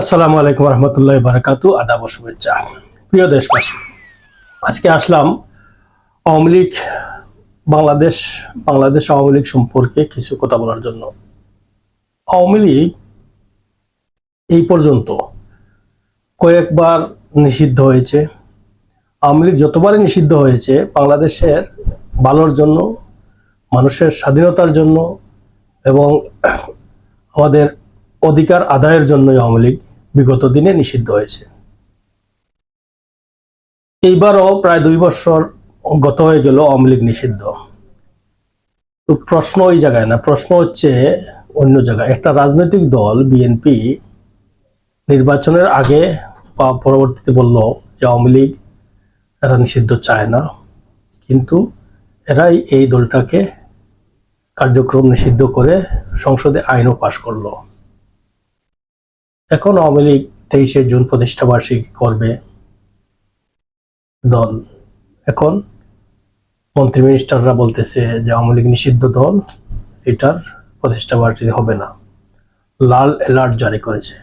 আসসালামু আলাইকুম রহমতুল্লাহ বারাকাতু। আদাব ও শুভেচ্ছা প্রিয় দেশবাসী। আজকে আসলাম আওয়ামী লীগ বাংলাদেশ আওয়ামী লীগ সম্পর্কে কিছু কথা বলার জন্য। আওয়ামী লীগ এই পর্যন্ত কয়েকবার নিষিদ্ধ হয়েছে। আওয়ামী লীগ যতবারই নিষিদ্ধ হয়েছে বাংলাদেশের ভালোর জন্য, মানুষের স্বাধীনতার জন্য এবং আমাদের অধিকার আদায়ের জন্যই আওয়ামী লীগ বিগত দিনে নিষিদ্ধ হয়েছে। এইবারও প্রায় 2 বছর গত হয়ে গেল আওয়ামী লীগ নিষিদ্ধ। তো প্রশ্ন ওই জায়গায় না, প্রশ্ন হচ্ছে অন্য জায়গায়। একটা রাজনৈতিক দল বিএনপি নির্বাচনের আগে বা পরবর্তীতে বলল যে আওয়ামী লীগ এরা নিষিদ্ধ চায় না, কিন্তু এরাই এই দলটাকে কার্যক্রম নিষিদ্ধ করে সংসদে আইনও পাশ করলো। এখন আওয়ামী লীগ 23শে জুন প্রতিষ্ঠা বার্ষিকী করবে দল। এখন মন্ত্রী মিনিস্টাররা বলতেছে যে আওয়ামী লীগ নিষিদ্ধ দল, এটার প্রতিষ্ঠা বার্ষিকী হবে না, লাল অ্যালার্ট জারি করেছে।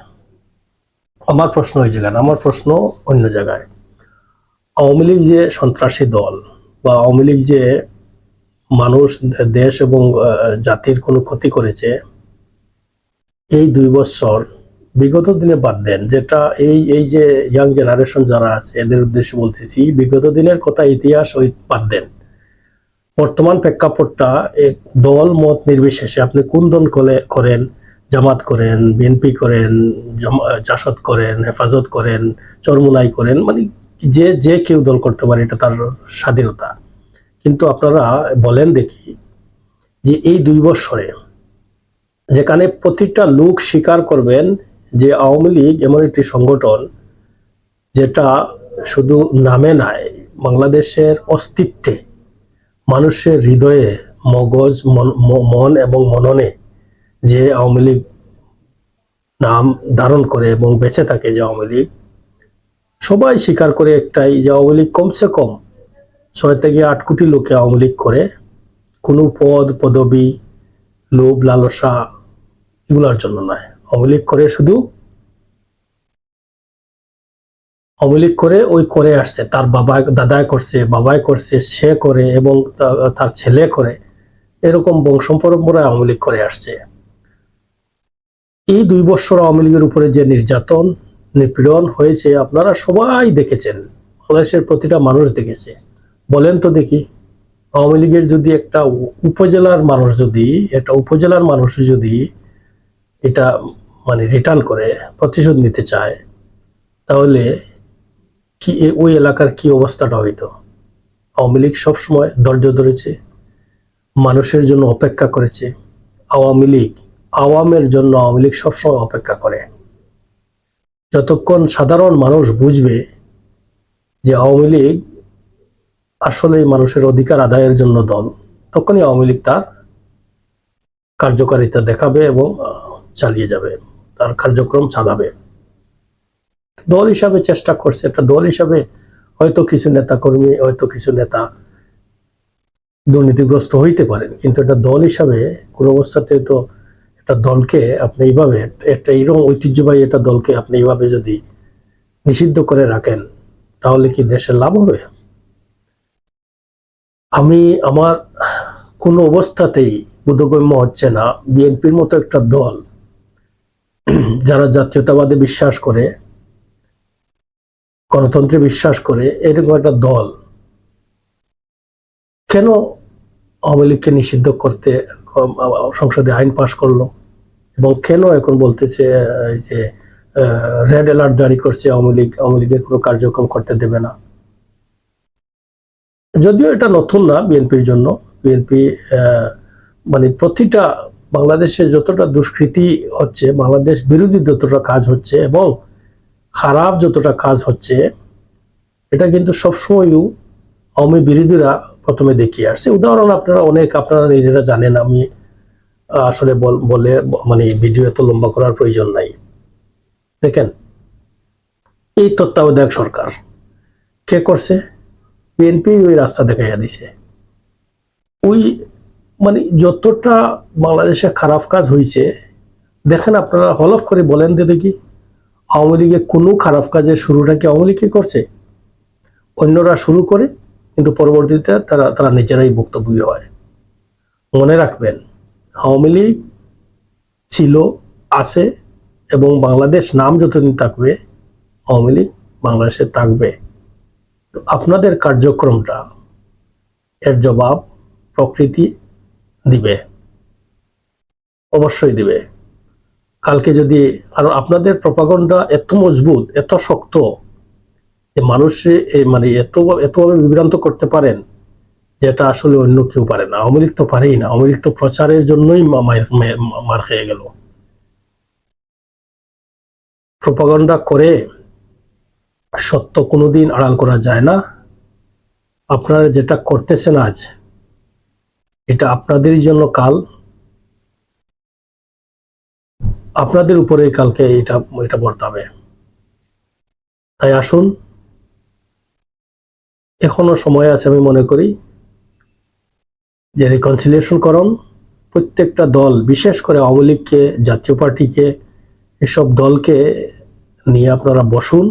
আমার প্রশ্ন ওই জায়গায় না, আমার প্রশ্ন অন্য জায়গায়। আওয়ামী লীগ যে সন্ত্রাসী দল বা আওয়ামী লীগ যে মানুষ, দেশ এবং জাতির কোনো ক্ষতি করেছে, এই 2 বছর বিগত দিনে বাদ দেন, যেটা এই যে ইয়াং জেনারেশন যারা আছে এদের উদ্দেশ্যে বলতেছি, বিগত দিনের কথা ইতিহাস ওই বাদ দেন। বর্তমান প্রেক্ষাপটটা এক দল মত নির্বিশেষে, আপনি কোন দল করেন, জামাত করেন, বিএনপি করেন, জাসদ করেন, হেফাজত করেন, চরমুনাই করেন, মানে যে কেউ দল করতে পারে, এটা তার স্বাধীনতা। কিন্তু আপনারা বলেন দেখি যে এই 2 বছরে যেখানে প্রতিটা লোক স্বীকার করবেন যে আওয়ামী লীগ এমন একটি সংগঠন যেটা শুধু নামে নাই, বাংলাদেশের অস্তিত্বে, মানুষের হৃদয়ে, মগজ, মন এবং মননে যে আওয়ামী লীগ নাম ধারণ করে এবং বেঁচে থাকে, যে আওয়ামী লীগ সবাই স্বীকার করে একটাই, যে আওয়ামী লীগ কমসে কম 6 থেকে 8 কোটি লোকে আওয়ামী লীগ করে, কোনো পদ পদবি, লোভ লালসা এগুলোর জন্য নয়। আওয়ামী লীগ করে শুধু আওয়ামী লীগ করে ওই করে আসছে, তার বাবা দাদাই করছে, বাবাই করছে, সে করে এবং তার ছেলে করে, এরকম বংশ পরম্পরায় আওয়ামী লীগ করে আসছে। এই 2 বছর আওয়ামী লীগের উপরে যে নির্যাতন নিপীড়ন হয়েছে আপনারা সবাই দেখেছেন, বাংলাদেশের প্রতিটা মানুষ দেখেছে। বলেন তো দেখি, আওয়ামী লীগের যদি একটা উপজেলার মানুষ যদি এটা মানে রিটার্ন করে প্রতিশোধ নিতে চায়, তাহলে কি ওই এলাকার কি অবস্থাটা হইতো? আওয়ামী লীগ সবসময় ধৈর্য ধরেছে, মানুষের জন্য অপেক্ষা করেছে। আওয়ামের জন্য আওয়ামী লীগ সবসময় অপেক্ষা করে। যতক্ষণ সাধারণ মানুষ বুঝবে যে আওয়ামী লীগ আসলে মানুষের অধিকার আদায়ের জন্য দল, তখনই আওয়ামী লীগ তার কার্যকারিতা দেখাবে এবং চালিয়ে যাবে, তার কার্যক্রম চালাবে। দল হিসাবে চেষ্টা করছে, একটা দল হিসাবে হয়তো কিছু নেতাকর্মী, হয়তো কিছু নেতা দুর্নীতিগ্রস্ত হইতে পারেন, কিন্তু একটা দল হিসাবে কোন অবস্থাতে তো একটা দলকে আপনি এইভাবে, একটা এরকম ঐতিহ্যবাহী একটা দলকে আপনি এইভাবে যদি নিষিদ্ধ করে রাখেন, তাহলে কি দেশের লাভ হবে? আমার কোনো অবস্থাতেই বোধগম্য হচ্ছে না বিএনপির মতো একটা দল, যারা জাতীয়তাবাদে বিশ্বাস করে, গণতন্ত্রে বিশ্বাস করে, এরকম একটা দল কেন আওয়ামী লীগকে নিষিদ্ধ করতে সংসদে আইন পাশ করলো, এবং কেন এখন বলতেছে যে রেড অ্যালার্ট জারি করছে, আওয়ামী লীগের কোনো কার্যক্রম করতে দেবে না। যদিও এটা নতুন না বিএনপির জন্য। বিএনপি মানে প্রতিটা বাংলাদেশে যতটা দুষ্কৃতি হচ্ছে, বাংলাদেশ বিরোধী যতটা কাজ হচ্ছে এবং খারাপ যতটা কাজ হচ্ছে, এটা কিন্তু সবসময় আওয়ামী বিরোধীরা প্রথমে দেখিয়ে আসছে। উদাহরণ আপনারা নিজেরা জানেন, আমি আসলে বলে মানে ভিডিও এত লম্বা করার প্রয়োজন নাই। দেখেন, এই তত্ত্বাবধায়ক সরকার কে করছে? বিএনপি ওই রাস্তা দেখাইয়া দিছে। ওই মানে যতটা বাংলাদেশে খারাপ কাজ হয়েছে, দেখেন আপনারা হলফ করে বলেন দেখি, আওয়ামী লীগের কোনো খারাপ কাজের শুরুটা কি আওয়ামী লীগ করছে? অন্যরা শুরু করে, কিন্তু পরবর্তীতে তারা তারা নিজেরাই ভুক্তভোগী হয়। মনে রাখবেন, আওয়ামী লীগ ছিল, আছে, এবং বাংলাদেশ নাম যতদিন থাকবে আওয়ামী লীগ বাংলাদেশে থাকবে। আপনাদের কার্যক্রমটা এর জবাব প্রকৃতি দিবে, অবশ্যই দিবে। কালকে যদি, কারণ আপনাদের প্রপাগান্ডা এত মজবুত, এত শক্ত, যে মানুষে মানে এতভাবে বিভ্রান্ত করতে পারেন, যেটা আসলে অন্য কেউ পারে না। আওয়ামী লীগ তো পারেই না। আওয়ামী লীগ তো প্রচারের জন্যই মার খেয়ে গেল। প্রপাগান্ডা করে সত্য কোনোদিন আড়াল করা যায় না। আপনারা যেটা করতেছেন আজ, এটা আপনাদেরই জন্য কাল আপনাদের উপরে কালকে এটা বর্তাবে। তাই আসুন, এখনো সময় আছে। আমি মনে করি যে রিকনসিলিয়েশন করুন। প্রত্যেকটা দল, বিশেষ করে আওয়ামী লীগকে, জাতীয় পার্টিকে, এসব দলকে নিয়ে আপনারা বসুন।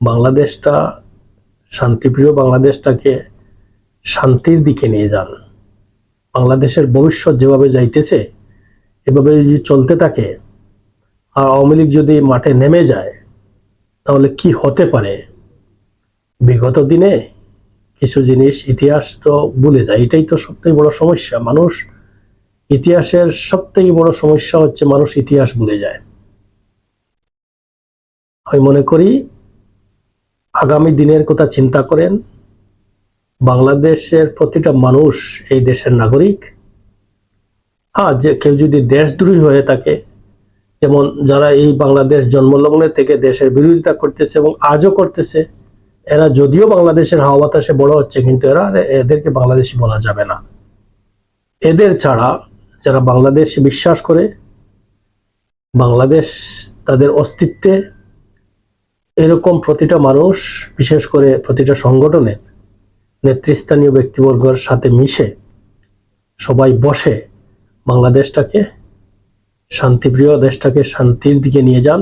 বাংলাদেশটা, শান্তিপ্রিয় বাংলাদেশটাকে শান্তির দিকে নিয়ে যান। বাংলাদেশের ভবিষ্যৎ যেভাবে যাইতেছে, এভাবে যদি চলতে থাকে, আর আওয়ামী লীগ যদি মাঠে নেমে যায়, তাহলে কি হতে পারে? বিগত দিনে কিছু জিনিস, ইতিহাস তো ভুলে যায়। এটাই তো সবথেকে বড় সমস্যা। মানুষ, ইতিহাসের সবথেকে বড় সমস্যা হচ্ছে মানুষ ইতিহাস ভুলে যায়। আমি মনে করি আগামী দিনের কথা চিন্তা করেন। বাংলাদেশের প্রতিটা মানুষ এই দেশের নাগরিক। হ্যাঁ, যে কেউ যদি দেশদ্রোহী হয়ে থাকে, যেমন যারা এই বাংলাদেশ জন্মলগ্নে থেকে দেশের বিরোধিতা করতেছে এবং আজও করতেছে, এরা যদিও বাংলাদেশের হাওয়া বাতাসে বড় হচ্ছে, কিন্তু এদেরকে বাংলাদেশি বলা যাবে না। এদের ছাড়া যারা বাংলাদেশ বিশ্বাস করে, বাংলাদেশ তাদের অস্তিত্বে, এরকম প্রতিটা মানুষ, বিশেষ করে প্রতিটা সংগঠনের নেতৃস্থানীয় ব্যক্তিবর্গের সাথে মিশে সবাই বসে বাংলাদেশটাকে, শান্তিপ্রিয় দেশটাকে শান্তির দিকে নিয়ে যান।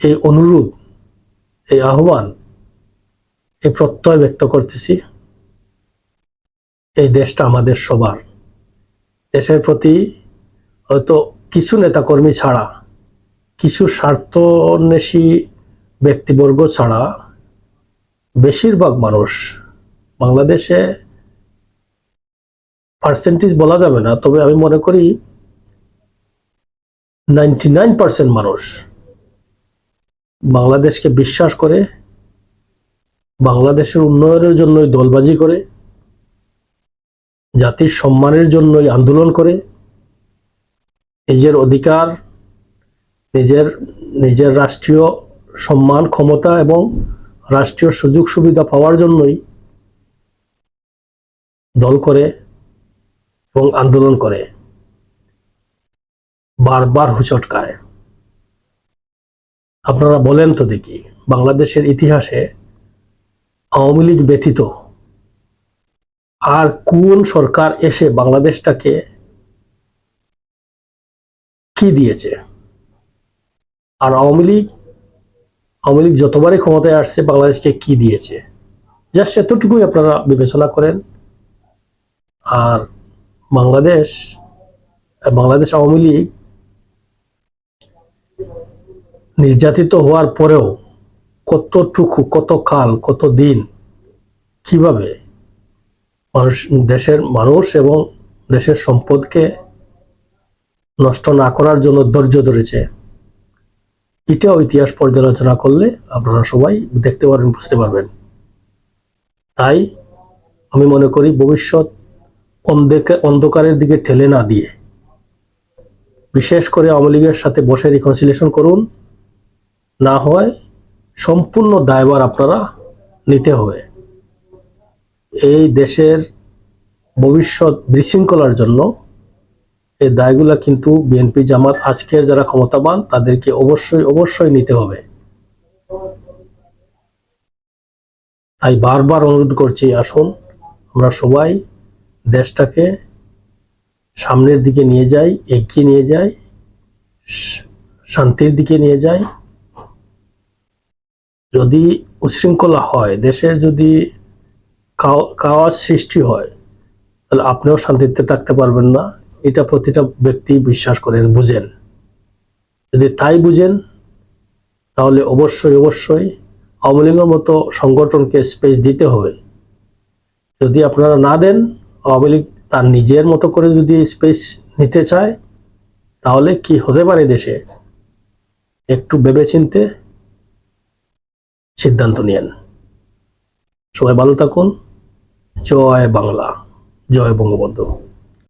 এই অনুরোধ, এই আহ্বান, এই প্রত্যয় ব্যক্ত করতেছি। এই দেশটা আমাদের সবার। দেশের প্রতি হয়তো কিছু নেতাকর্মী ছাড়া, কিছু স্বার্থন্বেষী ব্যক্তিবর্গ ছাড়া, বেশিরভাগ মানুষ বাংলাদেশে, পার্সেন্টেজ বলা যাবে না, তবে আমি মনে করি 99% মানুষ বাংলাদেশকে বিশ্বাস করে, বাংলাদেশের উন্নয়নের জন্যই দলবাজি করে, জাতির সম্মানের জন্যই আন্দোলন করে, নিজের অধিকার, নিজের রাষ্ট্রীয় সম্মান, ক্ষমতা এবং রাষ্ট্রীয় সুযোগ সুবিধা পাওয়ার জন্যই দল করে এবং আন্দোলন করে, বারবার হুঁচট খায়। আপনারা বলেন তো দেখি, বাংলাদেশের ইতিহাসে আওয়ামী লীগ ব্যতীত আর কোন সরকার এসে বাংলাদেশটাকে কি দিয়েছে? আর আওয়ামী লীগ যতবারই ক্ষমতায় আসছে, বাংলাদেশকে কি দিয়েছে? জাস্ট এতটুকুই আপনারা বিবেচনা করেন। আর বাংলাদেশ আওয়ামী লীগ নির্যাতিত হওয়ার পরেও কতটুকু, কত কাল, কত দিন, কিভাবে দেশের মানুষ এবং দেশের সম্পদকে নষ্ট না করার জন্য ধৈর্য ধরেছে, এটাও ইতিহাস পর্যালোচনা করলে আপনারা সবাই দেখতে পারবেন, বুঝতে পারবেন। তাই আমি মনে করি ভবিষ্যৎ অন্ধকারের দিকে ঠেলে না দিয়ে, বিশেষ করে আওয়ামী লীগের সাথে বসে রিকনসিলিয়েশন করুন। না হয় সম্পূর্ণ দায়ভার আপনারা নিতে হবে। এই দেশের ভবিষ্যৎ বিশৃঙ্খলার জন্য এই দায়গুলা কিন্তু বিএনপি, জামাত, আজকের যারা ক্ষমতাবান, তাদেরকে অবশ্যই নিতে হবে। তাই বারবার অনুরোধ করছি, আসুন আমরা সবাই দেশটাকে সামনের দিকে নিয়ে যাই, এগিয়ে নিয়ে যাই, শান্তির দিকে নিয়ে যায়। যদি উশৃঙ্খলা হয়, দেশের যদি কাওয়াস সৃষ্টি হয়, তাহলে আপনিও শান্তিতে থাকতে পারবেন না। এটা প্রতিটা ব্যক্তি বিশ্বাস করেন, বুঝেন। যদি তাই বুঝেন, তাহলে অবশ্যই অবশ্যই আওয়ামী লীগের মতো সংগঠনকে স্পেস দিতে হবে। যদি আপনারা না দেন, আওয়ামী লীগ তার নিজের মতো করে যদি স্পেস নিতে চায়, তাহলে কি হতে পারে দেশে, একটু ভেবেচিন্তে সিদ্ধান্ত নিয়েন। সবাই ভালো থাকুন। জয় বাংলা, জয় বঙ্গবন্ধু।